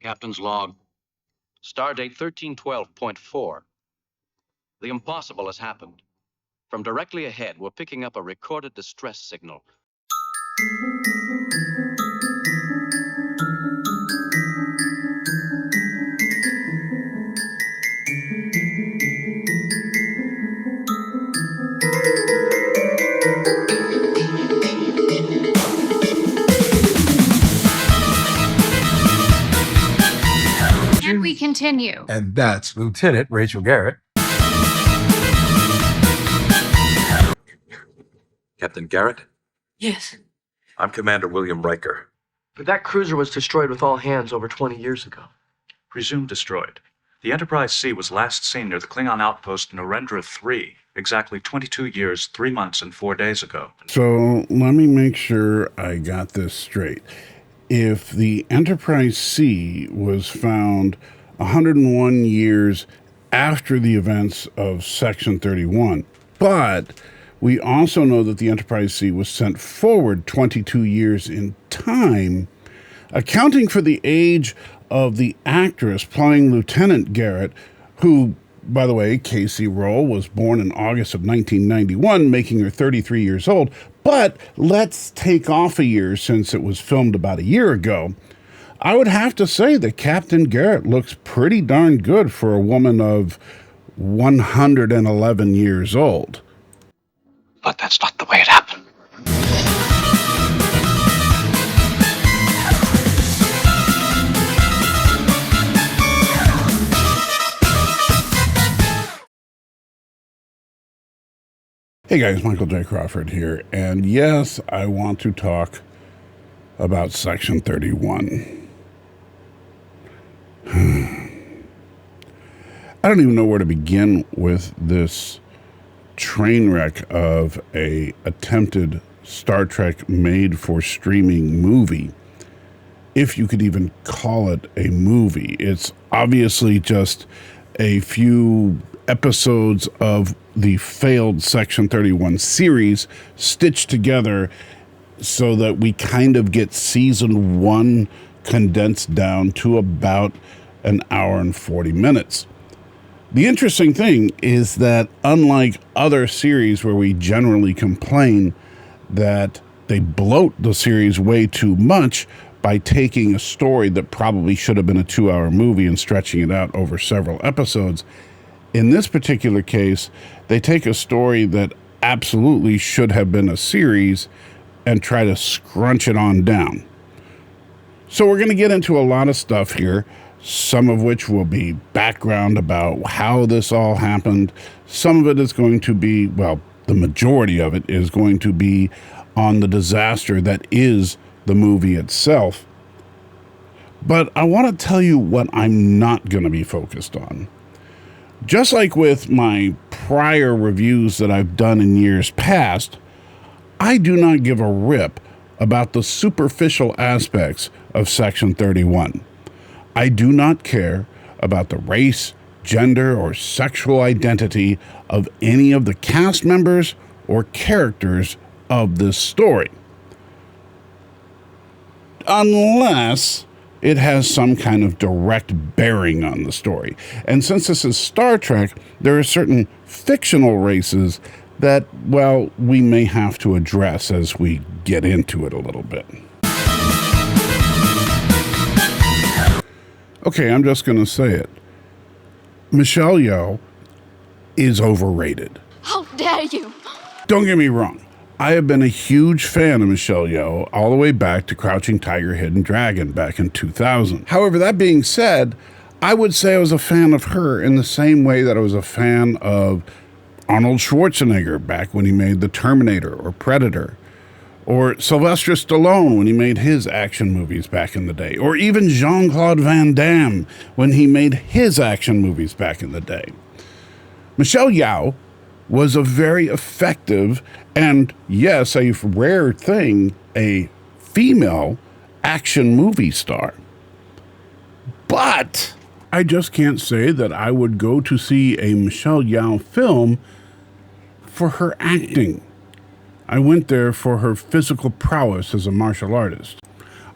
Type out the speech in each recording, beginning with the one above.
Captain's log. Stardate 1312.4. The impossible has happened. From directly ahead, we're picking up a recorded distress signal. And we continue. And that's Lieutenant Rachel Garrett. Captain Garrett? Yes. I'm Commander William Riker. But that cruiser was destroyed with all hands over 20 years ago. Presumed destroyed. The Enterprise C was last seen near the Klingon outpost Narendra 3, exactly 22 years, 3 months, and 4 days ago. So let me make sure I got this straight. If the Enterprise C was found 101 years after the events of Section 31, but we also know that the Enterprise C was sent forward 22 years in time, accounting for the age of the actress playing Lieutenant Garrett, who, by the way, Casey Roll, was born in August of 1991, making her 33 years old. But let's take off a year since it was filmed about a year ago. I would have to say that Captain Garrett looks pretty darn good for a woman of 111 years old. But that's not the way it happened. Hey guys, Michael J. Crawford here, and yes, I want to talk about Section 31. I don't even know where to begin with this train wreck of a attempted Star Trek made for streaming movie, if you could even call it a movie. It's obviously just a few episodes of the failed Section 31 series stitched together so that we kind of get season 1 condensed down to about an hour and 40 minutes. The interesting thing is that unlike other series where we generally complain that they bloat the series way too much by taking a story that probably should have been a 2-hour movie and stretching it out over several episodes, in this particular case, they take a story that absolutely should have been a series and try to scrunch it on down. So we're going to get into a lot of stuff here, some of which will be background about how this all happened. Some of it is going to be, well, the majority of it is going to be on the disaster that is the movie itself. But I want to tell you what I'm not going to be focused on. Just like with my prior reviews that I've done in years past, I do not give a rip about the superficial aspects of Section 31. I do not care about the race, gender, or sexual identity of any of the cast members or characters of this story, unless it has some kind of direct bearing on the story. And since this is Star Trek, there are certain fictional races that, well, we may have to address as we get into it a little bit. Okay, I'm just going to say it. Michelle Yeoh is overrated. How dare you? Don't get me wrong. I have been a huge fan of Michelle Yeoh all the way back to Crouching Tiger, Hidden Dragon back in 2000. However, that being said, I would say I was a fan of her in the same way that I was a fan of Arnold Schwarzenegger back when he made The Terminator or Predator, or Sylvester Stallone when he made his action movies back in the day, or even Jean-Claude Van Damme when he made his action movies back in the day. Michelle Yeoh was a very effective and, yes, a rare thing, a female action movie star. But I just can't say that I would go to see a Michelle Yeoh film for her acting. I went there for her physical prowess as a martial artist.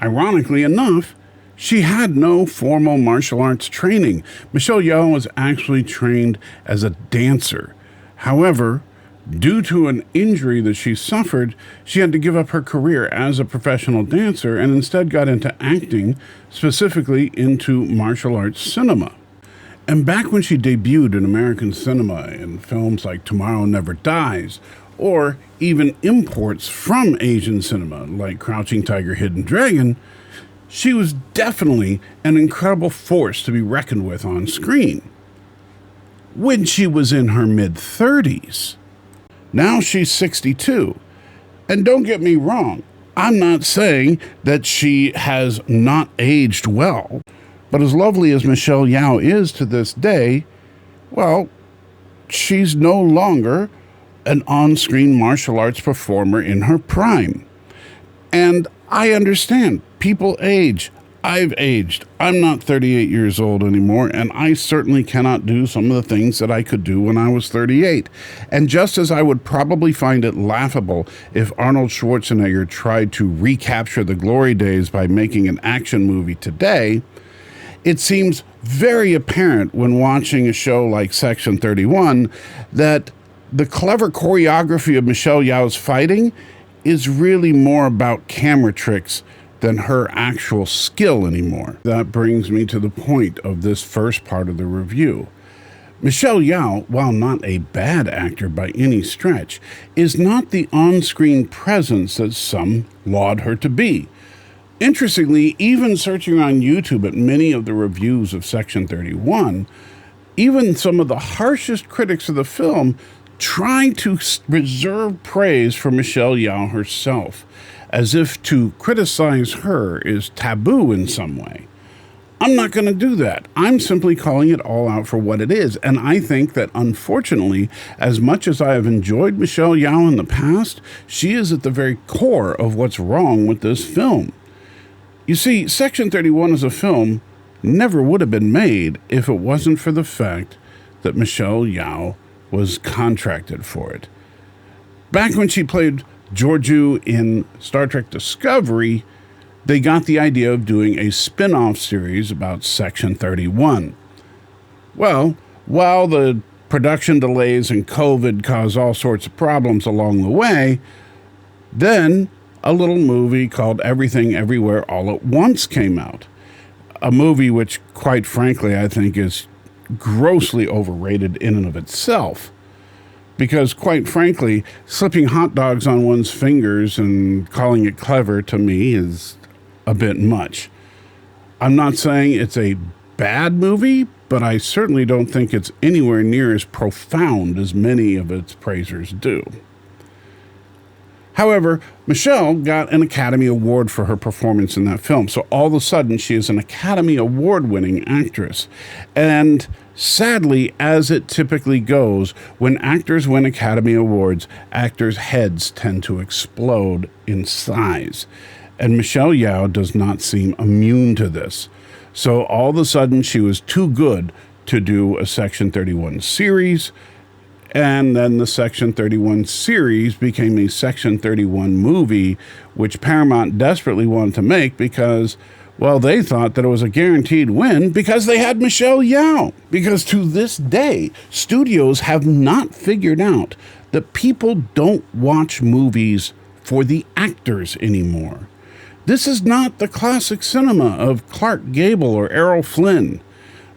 Ironically enough, She had no formal martial arts training. Michelle Yeoh was actually trained as a dancer. However, due to an injury that she suffered, she had to give up her career as a professional dancer and instead got into acting, specifically into martial arts cinema. And back when she debuted in American cinema in films like Tomorrow Never Dies, or even imports from Asian cinema like Crouching Tiger, Hidden Dragon, she was definitely an incredible force to be reckoned with on screen. When she was in her mid-30s. Now she's 62. And don't get me wrong, I'm not saying that she has not aged well. But as lovely as Michelle Yeoh is to this day, well, she's no longer an on-screen martial arts performer in her prime. And I understand. People age. I've aged. I'm not 38 years old anymore, and I certainly cannot do some of the things that I could do when I was 38. And just as I would probably find it laughable if Arnold Schwarzenegger tried to recapture the glory days by making an action movie today, it seems very apparent when watching a show like Section 31 that the clever choreography of Michelle Yeoh's fighting is really more about camera tricks than her actual skill anymore. That brings me to the point of this first part of the review. Michelle Yeoh, while not a bad actor by any stretch, is not the on-screen presence that some laud her to be. Interestingly, even searching on YouTube at many of the reviews of Section 31, even some of the harshest critics of the film try to reserve praise for Michelle Yeoh herself, as if to criticize her is taboo in some way. I'm not going to do that. I'm simply calling it all out for what it is. And I think that, unfortunately, as much as I have enjoyed Michelle Yeoh in the past, she is at the very core of what's wrong with this film. You see, Section 31 as a film never would have been made if it wasn't for the fact that Michelle Yeoh was contracted for it. Back when she played Georgiou in Star Trek Discovery, they got the idea of doing a spin-off series about Section 31. Well, while the production delays and COVID caused all sorts of problems along the way, then a little movie called Everything Everywhere All at Once came out. A movie which, quite frankly, I think is grossly overrated in and of itself. Because, quite frankly, slipping hot dogs on one's fingers and calling it clever, to me, is a bit much. I'm not saying it's a bad movie, but I certainly don't think it's anywhere near as profound as many of its praisers do. However, Michelle got an Academy Award for her performance in that film, so all of a sudden she is an Academy Award-winning actress. And sadly, as it typically goes, when actors win Academy Awards, actors' heads tend to explode in size. And Michelle Yeoh does not seem immune to this. So all of a sudden she was too good to do a Section 31 series, and then the Section 31 series became a Section 31 movie, which Paramount desperately wanted to make because, well, they thought that it was a guaranteed win because they had Michelle Yeoh. Because to this day, studios have not figured out that people don't watch movies for the actors anymore. This is not the classic cinema of Clark Gable or Errol Flynn.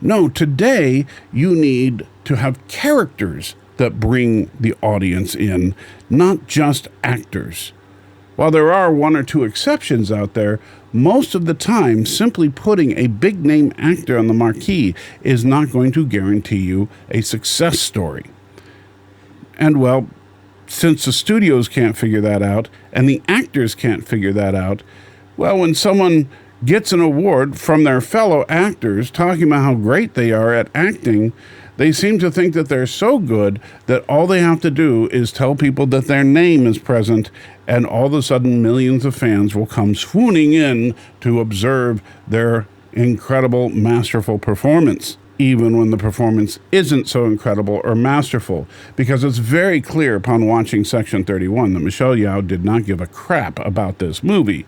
No, today you need to have characters that bring the audience in, not just actors. While there are one or two exceptions out there, most of the time, simply putting a big-name actor on the marquee is not going to guarantee you a success story. And well, since the studios can't figure that out, and the actors can't figure that out, well, when someone gets an award from their fellow actors talking about how great they are at acting, they seem to think that they're so good that all they have to do is tell people that their name is present, and all of a sudden millions of fans will come swooning in to observe their incredible, masterful performance, even when the performance isn't so incredible or masterful, because it's very clear upon watching Section 31 that Michelle Yeoh did not give a crap about this movie.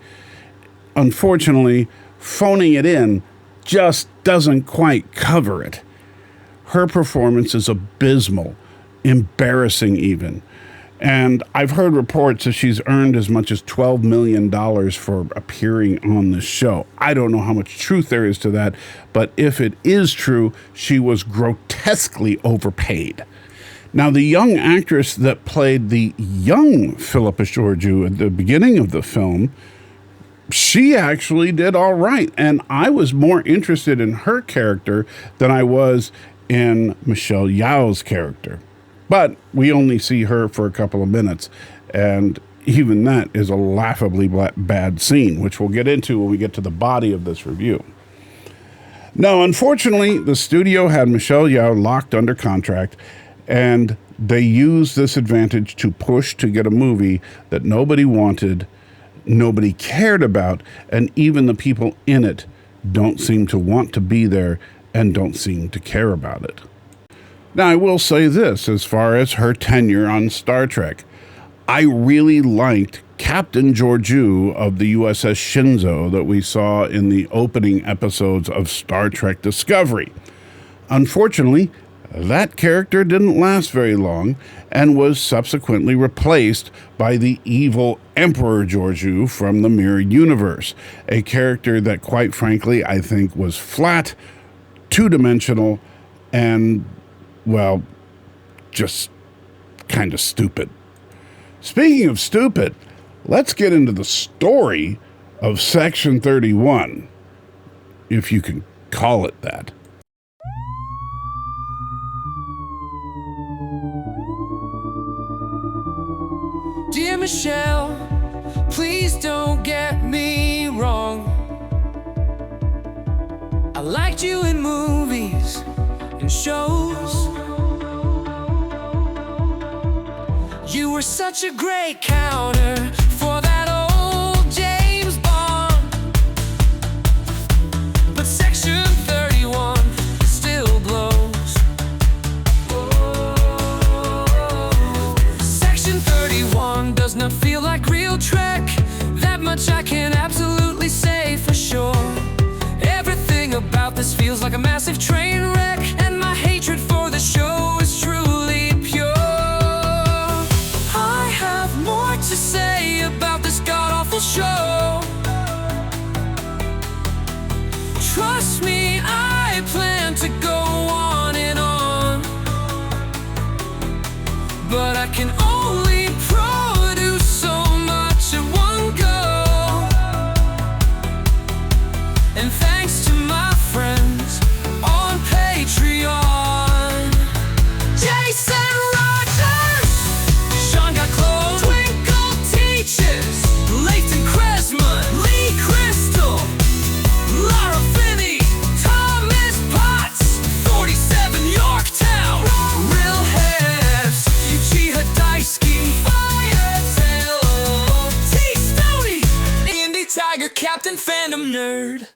Unfortunately, phoning it in just doesn't quite cover it. Her performance is abysmal, embarrassing even. And I've heard reports that she's earned as much as $12 million for appearing on the show. I don't know how much truth there is to that, but if it is true, she was grotesquely overpaid. Now, the young actress that played the young Philippa Georgiou at the beginning of the film, she actually did all right. And I was more interested in her character than I was in Michelle Yeoh's character. But we only see her for a couple of minutes, and even that is a laughably bad scene, which we'll get into when we get to the body of this review. Now, unfortunately, the studio had Michelle Yeoh locked under contract, and they used this advantage to push to get a movie that nobody wanted, nobody cared about, and even the people in it don't seem to want to be there and don't seem to care about it. Now, I will say this, as far as her tenure on Star Trek, I really liked Captain Georgiou of the USS Shinzo that we saw in the opening episodes of Star Trek Discovery. Unfortunately, that character didn't last very long and was subsequently replaced by the evil Emperor Georgiou from the Mirror Universe, a character that, quite frankly, I think was flat, two-dimensional, and, well, just kind of stupid. Speaking of stupid, let's get into the story of Section 31, if you can call it that. Dear Michelle, please don't get me wrong. I liked you in movies and shows. You were such a great counter for that old James Bond. But Section 31 still blows. Section 31 does not feel like real Trek. That much I can absolutely say for sure. Everything about this feels like a massive train wreck, and my hatred for the show is truly pure. I have more to say about this god-awful show. Trust me, I plan to go on and on, but I can only produce so much at one go. And thanks to my friends on Patreon, Jason Rogers, Sean got clothes, Twinkle Teaches, Leighton Kresman, Lee Crystal, Lara Finney, Thomas Potts, 47 Yorktown, Real Heads, Uchiha Daisuke, Firetail, T Stoney, Indie Tiger, Captain Phantom Nerd.